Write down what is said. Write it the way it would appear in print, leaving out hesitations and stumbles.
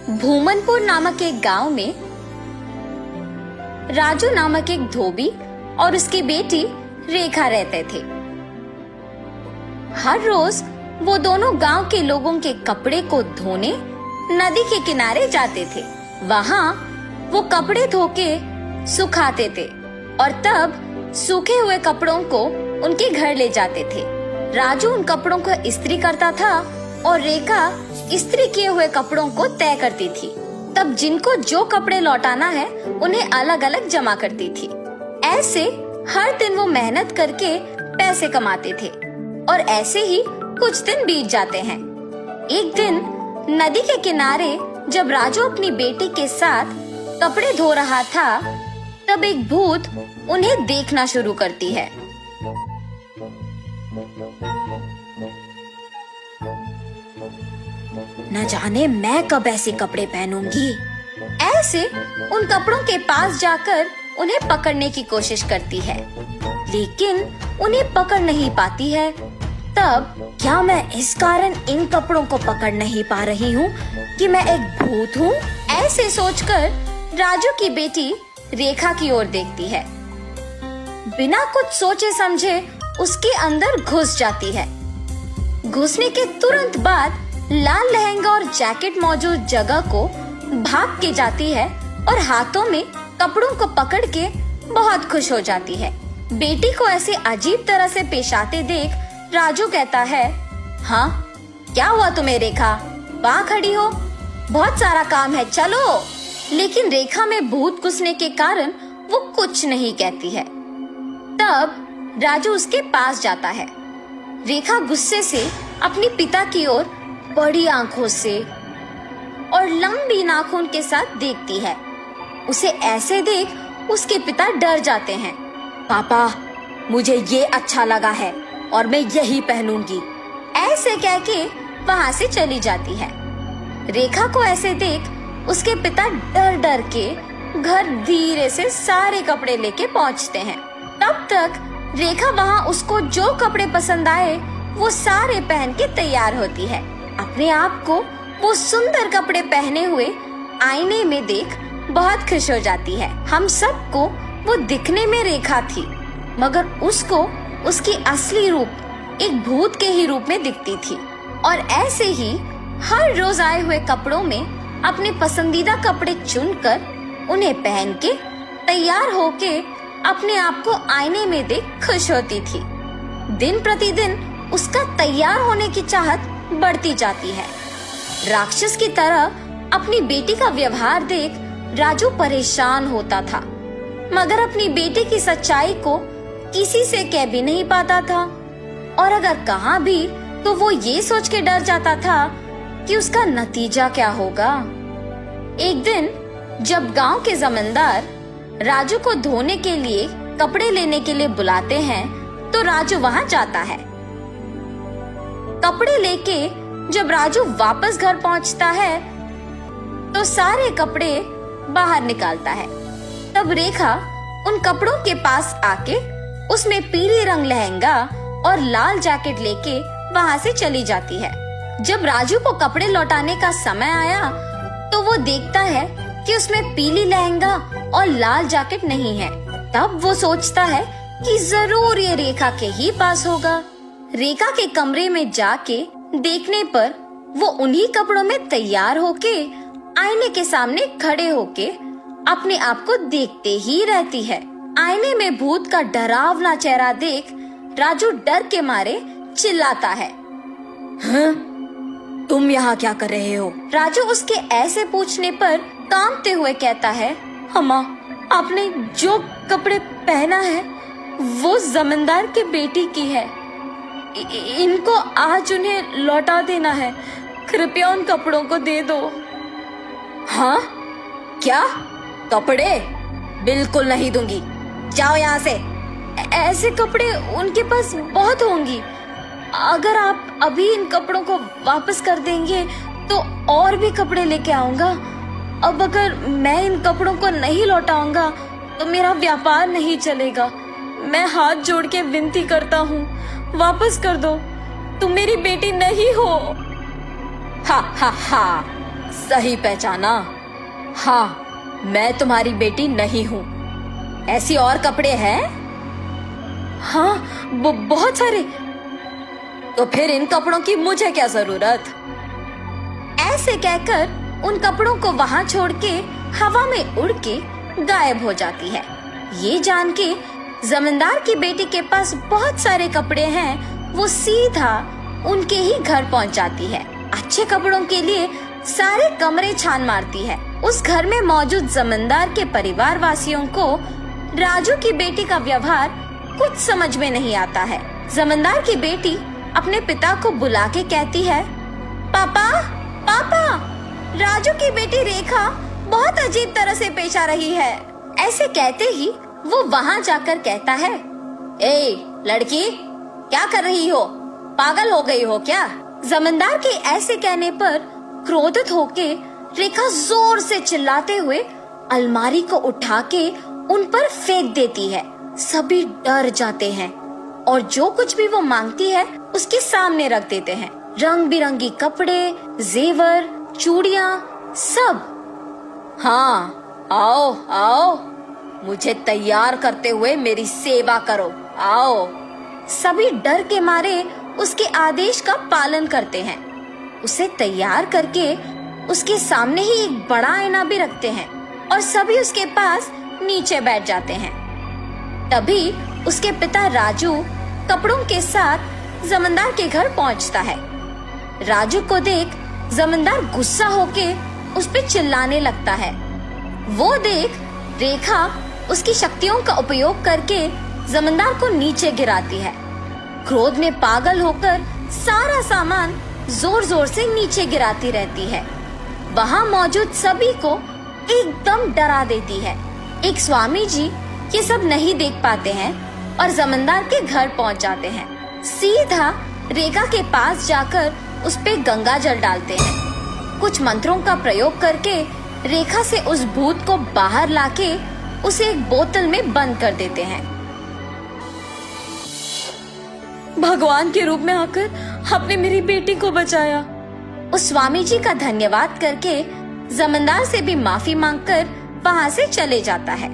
भूमनपुर नामक एक गांव में राजू नामक एक धोबी और उसकी बेटी रेखा रहते थे। हर रोज वो दोनों गांव के लोगों के कपड़े को धोने नदी के किनारे जाते थे। वहाँ वो कपड़े धो के सुखाते थे और तब सूखे हुए कपड़ों को उनके घर ले जाते थे। राजू उन कपड़ों को इस्त्री करता था और रेखा इस्त्री किए हुए कपड़ों को तय करती थी। तब जिनको जो कपड़े लौटाना है उन्हें अलग अलग जमा करती थी। ऐसे हर दिन वो मेहनत करके पैसे कमाते थे और ऐसे ही कुछ दिन बीत जाते हैं। एक दिन नदी के किनारे जब राजू अपनी बेटी के साथ कपड़े धो रहा था, तब एक भूत उन्हें देखना शुरू करती है। न जाने मैं कब ऐसे कपड़े पहनूंगी। ऐसे उन कपड़ों के पास जाकर उन्हें पकड़ने की कोशिश करती है, लेकिन उन्हें पकड़ नहीं पाती है। तब क्या मैं इस कारण इन कपड़ों को पकड़ नहीं पा रही हूँ कि मैं एक भूत हूँ? ऐसे सोचकर राजू की बेटी रेखा की ओर देखती है। बिना कुछ सोचे समझे उसके अंदर घुस जाती है। घुसने के तुरंत बाद लाल लहंगा और जैकेट मौजूद जगह को भाग के जाती है और हाथों में कपड़ों को पकड़ के बहुत खुश हो जाती है। बेटी को ऐसे अजीब तरह से पेश आते देख राजू कहता है, हाँ क्या हुआ तुम्हें रेखा? वहाँ खड़ी हो, बहुत सारा काम है, चलो। लेकिन रेखा में भूत घुसने के कारण वो कुछ नहीं कहती है। तब राजू उसके पास जाता है। रेखा गुस्से से अपनी पिता की ओर बड़ी आंखों से और लंबी नाखून के साथ देखती है। उसे ऐसे देख उसके पिता डर जाते हैं। पापा, मुझे ये अच्छा लगा है और मैं यही पहनूंगी, ऐसे कह के वहाँ से चली जाती है। रेखा को ऐसे देख उसके पिता डर डर के घर धीरे से सारे कपड़े लेके पहुँचते हैं। तब तक रेखा वहाँ उसको जो कपड़े पसंद आए वो सारे पहन के तैयार होती है। अपने आप को वो सुंदर कपड़े पहने हुए आईने में देख बहुत खुश हो जाती है। हम सबको वो दिखने में रेखा थी, मगर उसको उसकी असली रूप एक भूत के ही रूप में दिखती थी। और ऐसे ही हर रोज आए हुए कपड़ों में अपने पसंदीदा कपड़े चुनकर उन्हें पहन के तैयार होके अपने आप को आईने में देख खुश होती थी। दिन प्रतिदिन उसका तैयार होने की चाहत बढ़ती जाती है। राक्षस की तरह अपनी बेटी का व्यवहार देख राजू परेशान होता था, मगर अपनी बेटी की सच्चाई को किसी से कह भी नहीं पाता था, और अगर कहा भी तो वो ये सोच के डर जाता था कि उसका नतीजा क्या होगा। एक दिन जब गांव के जमींदार राजू को धोने के लिए कपड़े लेने के लिए बुलाते हैं, तो राजू वहां जाता है। कपड़े लेके जब राजू वापस घर पहुंचता है तो सारे कपड़े बाहर निकालता है। तब रेखा उन कपड़ों के पास आके उसमें पीले रंग लहंगा और लाल जैकेट लेके वहां से चली जाती है। जब राजू को कपड़े लौटाने का समय आया तो वो देखता है कि उसमें पीली लहंगा और लाल जैकेट नहीं है। तब वो सोचता है कि जरूर ये रेखा के ही पास होगा। रेखा के कमरे में जाके देखने पर वो उन्हीं कपड़ों में तैयार होके आईने के सामने खड़े होके अपने आप को देखते ही रहती है। आईने में भूत का डरावना चेहरा देख राजू डर के मारे चिल्लाता है, हाँ? तुम यहाँ क्या कर रहे हो? राजू उसके ऐसे पूछने पर कांपते हुए कहता है, अम्मा, आपने जो कपड़े पहना है वो जमींदार के बेटी की है। इनको आज उन्हें लौटा देना है, कृपया उन कपड़ों को दे दो। हाँ? क्या? कपड़े? बिल्कुल नहीं दूंगी, जाओ यहाँ से। ऐसे कपड़े उनके पास बहुत होंगी, अगर आप अभी इन कपड़ों को वापस कर देंगे तो और भी कपड़े लेके आऊंगा। अब अगर मैं इन कपड़ों को नहीं लौटाऊंगा तो मेरा व्यापार नहीं चलेगा। मैं हाथ जोड़ के विनती करता हूँ, वापस कर दो, तुम मेरी बेटी नहीं हो। हा हा हा, सही पहचाना। हाँ, मैं तुम्हारी बेटी नहीं हूँ। ऐसी और कपड़े हैं? हाँ, बहुत सारे। तो फिर इन कपड़ों की मुझे क्या जरूरत? ऐसे कहकर उन कपड़ों को वहां छोड़ के हवा में उड़ के गायब हो जाती है। ये जान के जमींदार की बेटी के पास बहुत सारे कपड़े हैं, वो सीधा उनके ही घर पहुंच जाती है। अच्छे कपड़ों के लिए सारे कमरे छान मारती है। उस घर में मौजूद जमींदार के परिवार वासियों को राजू की बेटी का व्यवहार कुछ समझ में नहीं आता है। जमींदार की बेटी अपने पिता को बुला के कहती है, पापा पापा, राजू की बेटी रेखा बहुत अजीब तरह से पेश आ रही है। ऐसे कहते ही वो वहाँ जाकर कहता है, ए लड़की, क्या कर रही हो? पागल हो गई हो क्या? जमींदार के ऐसे कहने पर क्रोधित होके रेखा जोर से चिल्लाते हुए अलमारी को उठा के उन पर फेंक देती है। सभी डर जाते हैं और जो कुछ भी वो मांगती है उसके सामने रख देते हैं। रंग बिरंगी कपड़े, जेवर, चूड़ियाँ, सब। हाँ, आओ आओ, मुझे तैयार करते हुए मेरी सेवा करो, आओ। सभी डर के मारे उसके आदेश का पालन करते हैं। उसे तैयार करके उसके सामने ही एक बड़ा आईना भी रखते हैं और सभी उसके पास नीचे बैठ जाते हैं। तभी उसके पिता राजू कपड़ों के साथ जमींदार के घर पहुंचता है। राजू को देख जमींदार गुस्सा होके उस पे चिल्लाने लगता है। वो देख रेखा उसकी शक्तियों का उपयोग करके जमींदार को नीचे गिराती है। क्रोध में पागल होकर सारा सामान जोर जोर से नीचे गिराती रहती है। वहाँ मौजूद सभी को एकदम डरा देती है। एक स्वामी जी ये सब नहीं देख पाते हैं और जमींदार के घर पहुँच जाते हैं। सीधा रेखा के पास जाकर उस पे गंगा जल डालते हैं। कुछ मंत्रों का प्रयोग करके रेखा से उस भूत को बाहर लाके उसे एक बोतल में बंद कर देते हैं। भगवान के रूप में आकर आपने मेरी बेटी को बचाया। उस स्वामी जी का धन्यवाद करके जमींदार से भी माफी मांगकर वहाँ से चले जाता है।